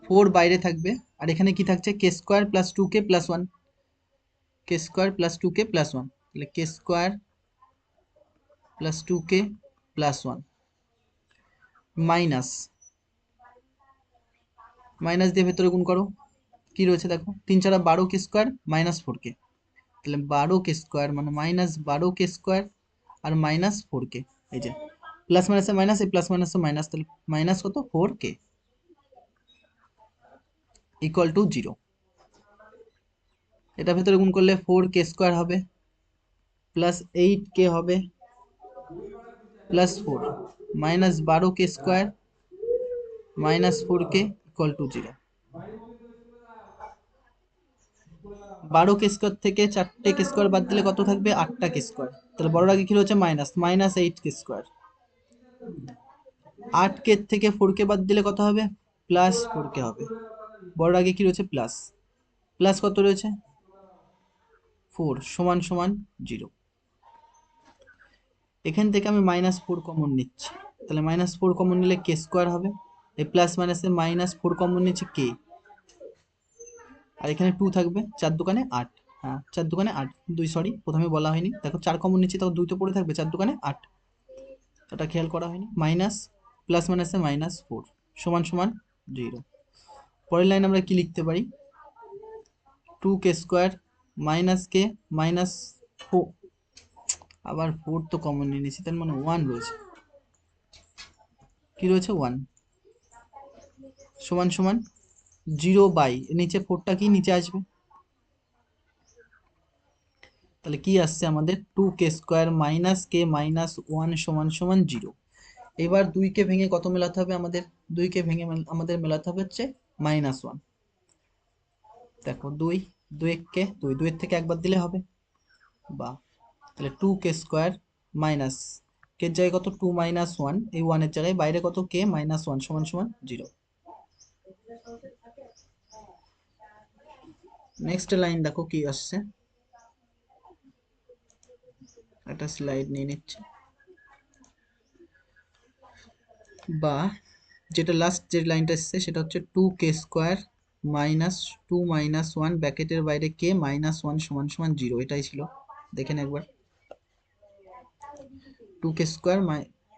4 বাইরে থাকবে আর এখানে কি থাকছে K square plus 2k plus 1, K square plus 2k plus 1, তাহলে K square plus 2k plus 1 minus, minus দিয়ে ভেতরে গুণ করো, কি রয়েছে দেখো 3 4 12 কে স্কোয়ার মাইনাস 4k, তাহলে 12k স্কোয়ার মানে মাইনাস 12k স্কোয়ার আর মাইনাস 4k, এই যে প্লাস মাইনাসে মাইনাস, এই প্লাস মাইনাসে মাইনাস, তাহলে মাইনাস কত 4k ইকুয়াল টু 0। এটা ভেতরে গুণ করলে 4k স্কোয়ার হবে প্লাস 8k হবে plus 4 minus 12k square minus 4k equal to 0। 12k square থেকে 4k স্কোয়ার বাদ দিলে কত থাকবে 8k স্কোয়ার, তাহলে বড় আগে কি হচ্ছে minus, minus 8k square. 8k থেকে 4k বাদ দিলে কত হবে প্লাস 4k হবে, বড় আগে কি রয়েছে প্লাস, প্লাস কত রয়েছে 4 সমান সমান 0। এখান থেকে আমি মাইনাস 4 কমন নিচ্ছি, তাহলে মাইনাস 4 কমন নিলে কে স্কোয়ার হবে, এই প্লাস মাইনাসে মাইনাস 4 কমন নিচ্ছে কে, আর এখানে 2 থাকবে, 4 দোকানে 8, হ্যাঁ 4 দোকানে 8, 2 সরি প্রথমে বলা হয়নি, দেখো 4 কমন নিচ্ছি তাও 2 তো পড়ে থাকবে, 4 দোকানে 8, ওটা খেয়াল করা হয়নি, মাইনাস প্লাস মাইনাসে মাইনাস 4 সমান সমান 0। পরের লাইন আমরা কি লিখতে পারি 2k স্কোয়ার মাইনাস কে মাইনাস 4, আবার 4 তো কমন নিয়ে নিয়েছি তার মানে 1 রয়েছে, কি রয়েছে 1 সমান সমান 0 বাই নিচে 4টা কি নিচে আসবে, তাহলে কি আসছে আমাদের 2k স্কোয়ার মাইনাস কে মাইনাস 1 সমান সমান 0। এবার 2কে ভেঙে কত মেলাতে হবে আমাদের, 2কে ভেঙে আমাদের মেলাতে হবে হচ্ছে মাইনাস 1। দেখো 2 2 কে 2 2 এর থেকে একবার দিলে হবে, বা তাহলে 2k স্কোয়ার মাইনাস কে জায়গায় কত 2 মাইনাস 1, এই 1 এর জায়গায় বাইরে কত কে মাইনাস 1 সমান সমান 0। নেক্সট লাইন দেখো কি আসছে, একটা স্লাইড নিয়ে নিচ্ছে, বা যেটা লাস্ট যে লাইনটা এসছে সেটা হচ্ছে 2k স্কোয়ার মাইনাস 2 মাইনাস 1 ব্র্যাকেটের বাইরে কে মাইনাস 1 সমান সমান 0, এটাই ছিল, দেখেন একবার 2k স্কোয়ার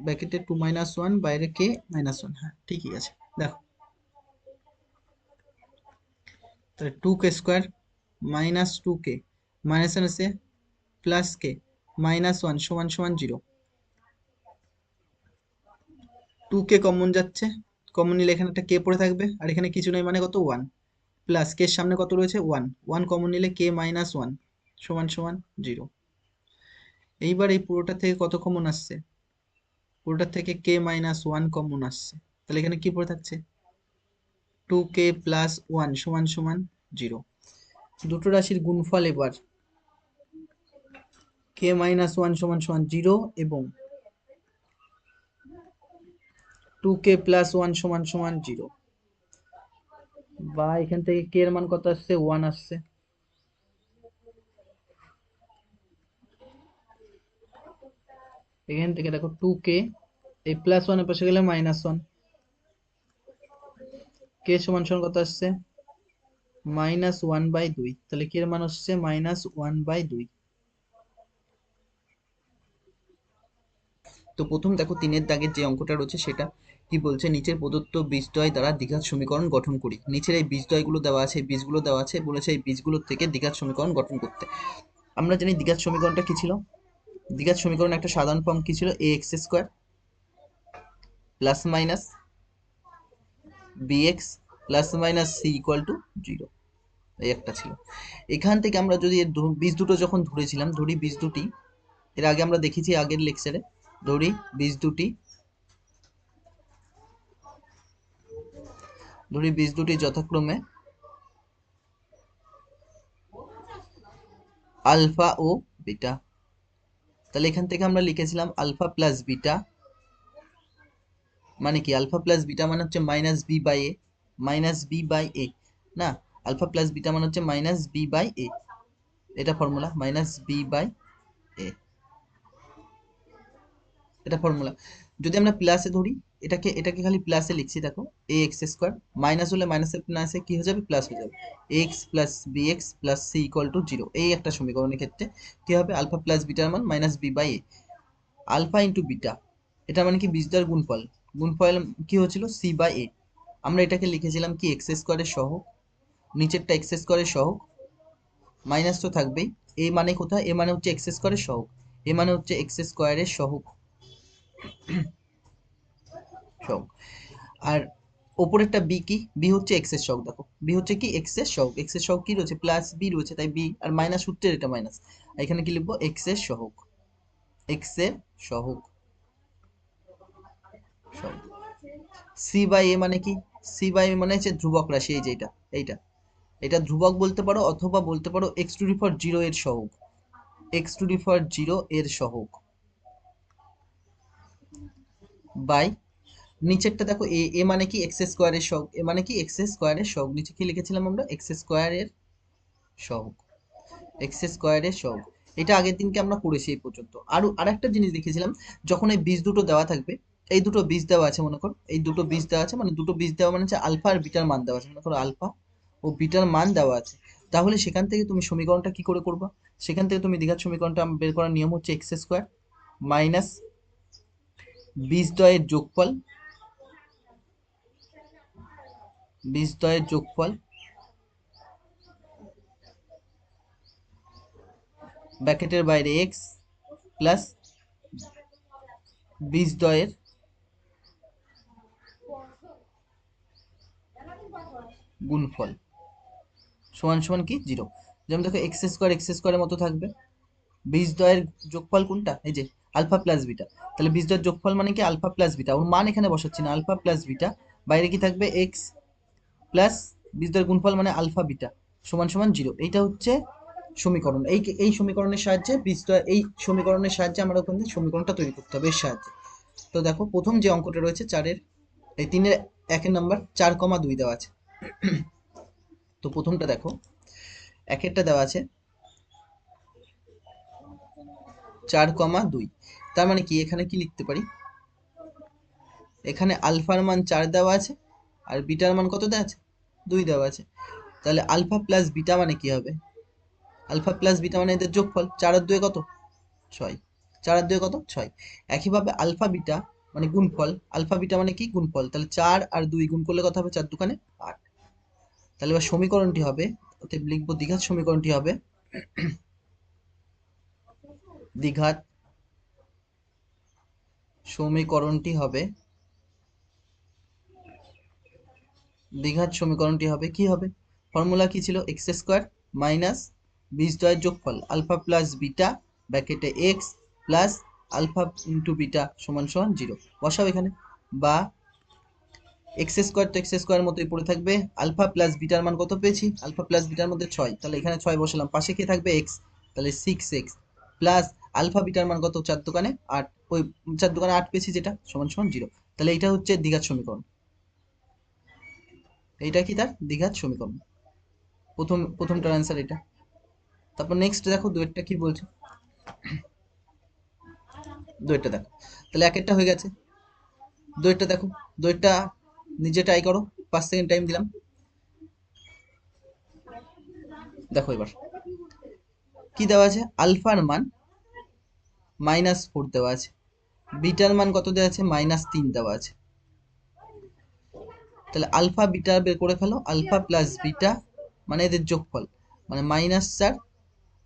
ব্র্যাকেটে 2 মাইনাস 1 বাইরে কে মাইনাস 1, হ্যাঁ ঠিকই আছে। দেখো তাহলে 2k square minus 2k minus আছে প্লাস কে মাইনাস 1 সমান সমান 0। 2k কমন যাচ্ছে, কমন নিলে এখানে একটা কে পড়ে থাকবে আর এখানে কিছু নেই মানে কত 1, প্লাস কে সামনে কত রয়েছে 1, 1 কমন নিলে কে মাইনাস 1 সমান সমান 0। এইবার এই পুরোটা থেকে কত কমন আসছে, পুরোটা থেকে কে মাইনাস 1 কমন আসছে, তাহলে এখানে কি পড়ে থাকছে 2k প্লাস 1 সমান সমান 0। দুটো রাশির গুণফল এবার k মাইনাস 1 সমান সমান 0 এবং 2k প্লাস 1 সমান সমান 0, বা এখান থেকে k এর মান কত আসছে, 1 আসছে। এখান থেকে দেখো 2k, এই প্লাস 1 এর পাশে গেলে মাইনাস 1, k সমান সমান কত আসছে, -1/2, তাহলে k এর মান হচ্ছে -1/2। তো প্রথম দেখো 3-এর দাগের যে অঙ্কটা রয়েছে সেটা কি বলছে, নিচের প্রদত্ত বীজদ্বয় দ্বারা দ্বিঘাত সমীকরণ গঠন করি। নিচের এই বীজদ্বয়গুলো দেওয়া আছে, এই বীজগুলো দেওয়া আছে, বলেছে এই বীজগুলোর থেকে দ্বিঘাত সমীকরণ গঠন করতে। আমরা জানি দ্বিঘাত সমীকরণটা কি ছিল, দ্বিঘাত সমীকরণ একটা সাধারণ ফর্ম কি ছিল, ax² plus minus bx plus minus c equal to 0, এই একটা ছিল। এখান থেকে আমরা যদি এর বীজ দুটো যখন ধরেছিলাম, ধরি বীজ দুটি, এর আগে আমরা দেখেছি আগের লেকচারে, ধরি বীজ দুটি যথাক্রমে আলফা ও বিটা। তাহলে এখান থেকে আমরা লিখেছিলাম আলফা প্লাস বিটা মানে কি, আলফা প্লাস বিটা মানে হচ্ছে minus B by A, minus B by A না, আলফা প্লাস বিটা মানে হচ্ছে মাইনাস বি বাই এ, এটা ফর্মুলা, মাইনাস বি বাই এ, এটা ফর্মুলা। যদি আমরা প্লাসে ধরি, এটাকে খালি প্লাসে লিখছি, দেখো এ এক্স স্কোয়ার, মাইনাস হলে মাইনাসে প্লাসে কি হয়ে যাবে, প্লাস হয়ে যাবে, X plus B X plus C equal to 0। এই একটা সমীকরণের ক্ষেত্রে কি হবে, আলফা প্লাস বিটার মান minus B by A, alpha into beta, এটা মানে কি বীজদ্বয়ের গুণফল, গুণফল কি হচ্ছিল, সি বাই এ। আমরা এটাকে লিখেছিলাম কি এক্স স্কোয়ারের সহগ, নিচেরটা এক্স স্কোয়ারের সহগ, মাইনাস তো থাকবেই, এ মানে কোথায়, এ মানে হচ্ছে এক্স স্কোয়ারের সহগ, এ মানে হচ্ছে এক্স স্কোয়ারের সহগ সহগ। আর ওপরেরটা বি কি, বি হচ্ছে এক্স এর সহগ, দেখো বি হচ্ছে কি এক্স এর সহগ, এক্স এর সহগ কি রয়েছে, প্লাস বি রয়েছে, তাই বি, আর মাইনাস সূত্রের এটা মাইনাস, এখানে কি লিখবো, এক্স এর সহগ, এক্স এর সহগ সহগ। সি বাই এ মানে কি, সি বাই এ মানে হচ্ছে ধ্রুবক রাশি, এই যে এইটা, এটা ধ্রুবক বলতে পারো অথবা বলতে পারো এক্স টু দি পাওয়ার 0 এর সহগ, এক্স টু দি পাওয়ার 0 এর সহগ বাই, নিচেরটা দেখো এ, এ মানে কি এক্স স্কোয়ারের সহগ, এ মানে কি এক্স স্কোয়ারের সহগ, নিচে কি লিখেছিলাম আমরা, এক্স স্কোয়ারের সহগ, এক্স স্কোয়ারের সহগ। এটা আগের দিনকে আমরা করেছি এই পর্যন্ত। আরেকটা জিনিস দেখেছিলাম, যখন এই বীজ দুটো দেওয়া থাকবে, এই দুটো বীজ দেওয়া আছে মনে করো, এই দুটো বীজ দেওয়া আছে, মানে দুটো বীজ দেওয়া মানে হচ্ছে আলফা আর বিটার মান দেওয়া আছে, মনে করো আলফা ও বিটার মান দেওয়া আছে, তাহলে সেখান থেকে তুমি সমীকরণটা কি করে করবা, সেখান থেকে তুমি দ্বিঘাত সমীকরণটা বের করার নিয়ম হচ্ছে এক্স স্কোয়ার মাইনাস বীজদ্বয়ের যোগফল, বীজদ্বয়ের যোগফল ব্র্যাকেটের বাইরে এক্স প্লাস বীজদ্বয়ের গুণফল সমান সমান কি 0। যেমন দেখো এক্স স্কোয়ারের মতো থাকবে, বীজদ্বয়ের যোগফল কোনটা, এই যে আলফা প্লাস বিটা, তাহলে বীজদ্বয়ের যোগফল মানে কি আলফা প্লাস বিটা, ওর মান এখানে বসাচ্ছি না, আলফা প্লাস বিটা, বাইরে কি থাকবে এক্স প্লাস বীজদ্বয়ের গুণফল মানে আলফা বিটা সমান সমান 0। এইটা হচ্ছে সমীকরণ, এই সমীকরণের সাহায্যে বীজদ্বয়, এই সমীকরণের সাহায্যে আমরা ওখান থেকে সমীকরণটা তৈরি করতে হবে এর সাহায্যে। তো দেখো প্রথম যে অঙ্কটা রয়েছে 4-এর, এই 3-এর 1-এর নাম্বার 4,2 দেওয়া আছে। তো প্রথমটা দেখো, একেরটা দেওয়া আছে 4,2, তার মানে কি, এখানে কি লিখতে পারি, এখানে আলফার মান 4 দেওয়া আছে আর বিটার মান কত দেওয়া আছে, 2 দেওয়া আছে, তাহলে আলফা প্লাস বিটা মানে কি হবে, আলফা প্লাস বিটা মানে এদের যোগফল, 4 আর 2 কত, 6, 4 আর 2 কত, 6। একইভাবে আলফা বিটা মানে গুণফল, আলফা বিটা মানে কি গুণফল, তাহলে 4 আর 2 গুণ করলে কত হবে, 4 দুকানে 8। তাহলে এবার সমীকরণটি হবে, অতএব লিখবো দ্বিঘাত সমীকরণটি হবে, দ্বিঘাত সমীকরণটি হবে, দ্বিঘাত সমীকরণটি হবে কি হবে, ফর্মুলা কি ছিল, এক্স স্কোয়ার মাইনাস বীজদ্বয়ের যোগফল আলফা প্লাস বিটা ব্র্যাকেটে X plus alpha into beta সমান সমান 0, বসাও এখানে, বা এক্স স্কোয়ার তো এক্স স্কোয়ার মতোই পড়ে থাকবে। আলফা প্লাস বিটার মান কত পেয়েছি? আলফা প্লাস বিটার মধ্যে 6, তাহলে এখানে 6 বসালাম, পাশে কি থাকবে? এক্স, তাহলে 6x প্লাস আলফা বিটার মান কত? 4 দোকানে 8, ওই 4 দোকানে 8 পেয়েছি যেটা, সমান সমান 0। তাহলে এটা হচ্ছে দ্বিঘাত সমীকরণ। এইটা কি? তার দ্বিঘাত সমীকরণ। প্রথমটার অ্যান্সার এটা। তারপর নেক্সট দেখো দুয়েরটা কি বলছে। দুয়েরটা দেখো, তাহলে একেরটা হয়ে গেছে। দুয়েরটা দেখো, দুয়েরটা নিজে ট্রাই করো, 5 সেকেন্ড টাইম দিলাম। দেখো এবার কি দেওয়া আছে? আলফার মান -4 দেওয়া আছে, বিটার মান কত দেওয়া আছে? -3 দেওয়া আছে। তাহলে আলফা বিটা বের করে ফেলো। আলফা প্লাস বিটা মানে এদের যোগফল, মানে -4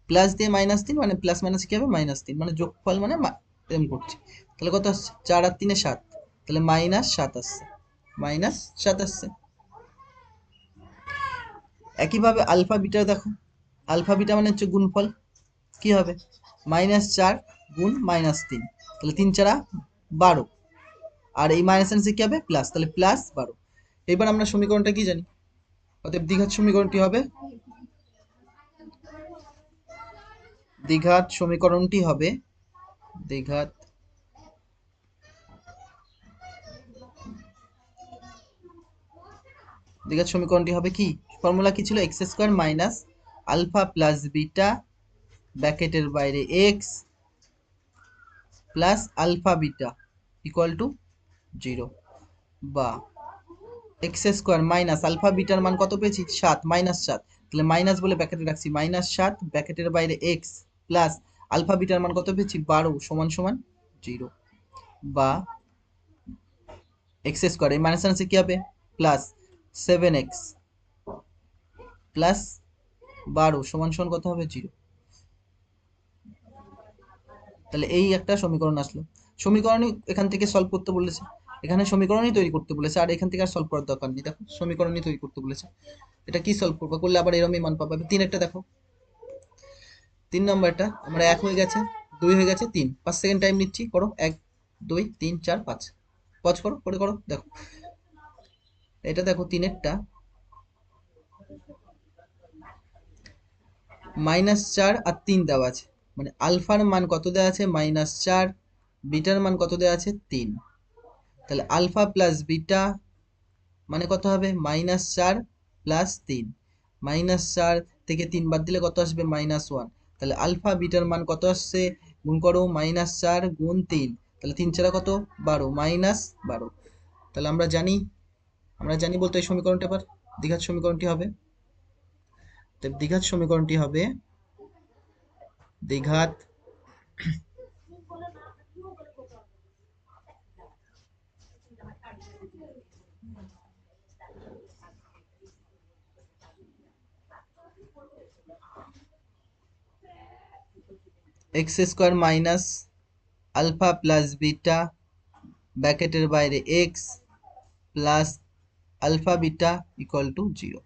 প্লাস দিয়ে -3, মানে প্লাস মাইনাস কি হবে? -3, মানে যোগফল মানে এরকম করছি। তাহলে কত আসছে? 4 আর 3 7, তাহলে -7 আসছে, -7 আসছে। একইভাবে আলফা বিটা দেখো, আলফা বিটা মানে হচ্ছে গুণফল, কি হবে? -4 গুণ -3, তাহলে 3 4 12, আর এই মাইনাস এর কি হবে? প্লাস, তাহলে +12। এবার আমরা সমীকরণটা কি জানি? অতএব দ্বিঘাত সমীকরণটি হবে, দ্বিঘাত সমীকরণটি হবে দ্বিঘাত দ্বিঘাত সমীকরণটি হবে কি? ফর্মুলা কি ছিল? X square minus alpha plus beta ব্র্যাকেটের বাইরে X plus alpha beta equal to 0, বা এক্স স্কোয়ার মাইনাস আলফা বিটার মান কত পেয়েছি? 7, -7, তাহলে মাইনাস বলে ব্র্যাকেটে রাখছি, -7 ব্র্যাকেটের বাইরে এক্স প্লাস আলফা বিটার মান কত পেয়েছি? 12 সমান সমান 0, বা এক্স স্কোয়ার এই মাইনাস আছে কি হবে? প্লাস 7x প্লাস 12 সমান সমান কত হবে? 0। তাহলে এই একটা সমীকরণ আসলো। সমীকরণই এখান থেকে সলভ করতে বলেছে, এখানে সমীকরণই তৈরি করতে বলেছে, আর এখান থেকে আর সলভ করার দরকার নেই। দেখো সমীকরণই তৈরি করতে বলেছে, এটা কি সলভ করবো? করলে আবার এরমই মান পাবো। 3 একটা দেখো, 3 নম্বরটা আমরা 1 হয়ে গেছে, 2 হয়ে গেছে, 3, 5 সেকেন্ড টাইম নিচ্ছি, করো। 1 2 3 4 5, পজ করো, করে করো। দেখো এটা দেখো, 3 এরটা -4 আর 3 দেওয়া আছে, মানে আলফার মান কত দেওয়া আছে? -4, বিটার মান কত দেওয়া আছে? 3। তাহলে আলফা প্লাস বিটা মানে কত হবে? -4 প্লাস 3, -4 থেকে 3 বাদ দিলে কত আসবে? -1। তাহলে আলফা বিটার মান কত আসছে? গুণ করো, -4 গুণ 3, তাহলে 3 4 কত? 12, -12। তাহলে আমরা জানি বলতে এই সমীকরণটা এবার দ্বিঘাত সমীকরণটি হবে। তো দ্বিঘাত সমীকরণটি হবে দ্বিঘাত X square minus alpha plus beta ব্র্যাকেটের বাইরে X plus alpha beta equal to 0,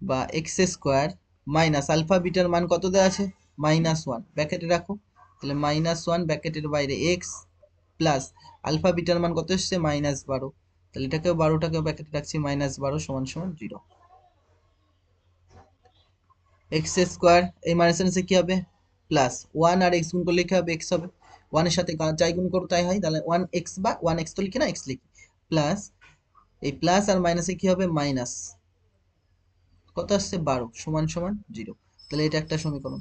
বা এক্স স্কোয়ার মাইনাস আলফা বিটার মান কত দেওয়া আছে? -1 ব্র্যাকেটে রাখো, তাহলে -1 ব্র্যাকেটের বাইরে এক্স প্লাস আলফা বিটার মান কত এসছে? -12, তাহলে এটাকেও 12টাকেও ব্র্যাকেটে রাখছি, -12 সমান সমান 0। এক্স স্কোয়ার এই মাইনাস কি হবে? প্লাস 1 আর এক্স গুণ করলে কি হবে? এক্স হবে। 1 এর সাথে যাই গুণ করো তাই হয়, তাহলে 1x, বা 1x তো লিখি না, এক্স লিখি, প্লাস এই প্লাস আর মাইনাসে কি হবে? মাইনাস কত আসছে? 12 সমান সমান 0। তাহলে এটা একটা সমীকরণ,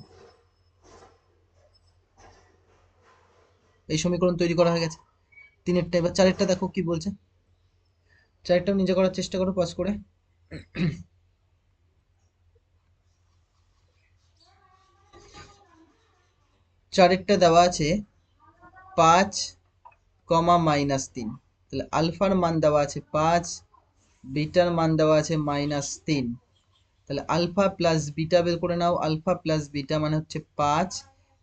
এই সমীকরণ তৈরি করা হয়ে গেছে 3 এরটা। এবার 4 এরটা দেখো কি বলছে, 4 এরটাও নিজে করার চেষ্টা করো পজ করে। 4 এরটা দেওয়া আছে 5, -3, তাহলে আলফার মান দেওয়া আছে 5, বিটার মান দেওয়া আছে -3, তাহলে আলফা প্লাস বিটা বের করে নাও। আলফা প্লাস বিটা মানে হচ্ছে 5,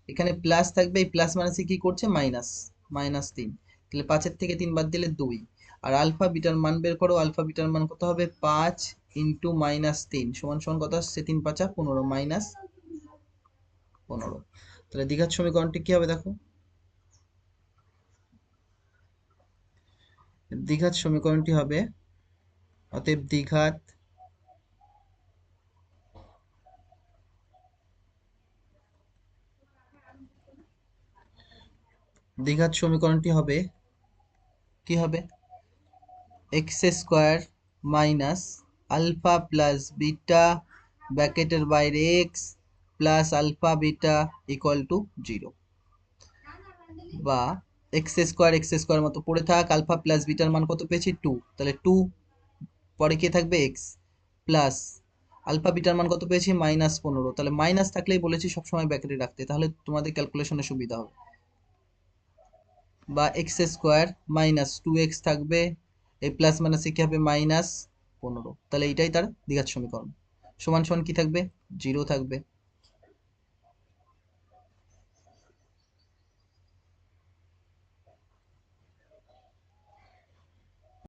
এখানে প্লাস থাকবে, এই প্লাস মাইনাসে কি করছে? -3, তাহলে 5-এর থেকে 3 বাদ দিলে 2, আর আলফা বিটার মান বের করো। আলফা বিটার মান কত হবে? 5 ইন্টু -3 সমান সমান কত আসছে? 3 5 15, -15। তাহলে দ্বিঘাত সমীকরণটি কি হবে দেখো, দ্বিঘাত সমীকরণটি হবে, অতএব দ্বিঘাত সমীকরণটি হবে কি হবে, X square minus alpha plus beta ব্র্যাকেটের বাইরে X plus alpha beta equal to 0, বা এক্স স্কোয়ার মতো পড়ে থাক, আলফা প্লাস বিটার মান কত পেয়েছি 2, তাহলে 2 পরে কে থাকবে এক্স প্লাস আলফা বিটার মান কত পেয়েছি -15, তাহলে মাইনাস থাকলেই বলেছি সবসময় ব্র্যাকেটে রাখতে, তাহলে তোমাদের ক্যালকুলেশনে সুবিধা হবে। বা এক্স স্কোয়ার মাইনাস 2x থাকবে, এই প্লাস মাইনাসে কি হবে -15, তাহলে এটাই তার দ্বিঘাত সমীকরণ। সমান সমান কি থাকবে 0 থাকবে।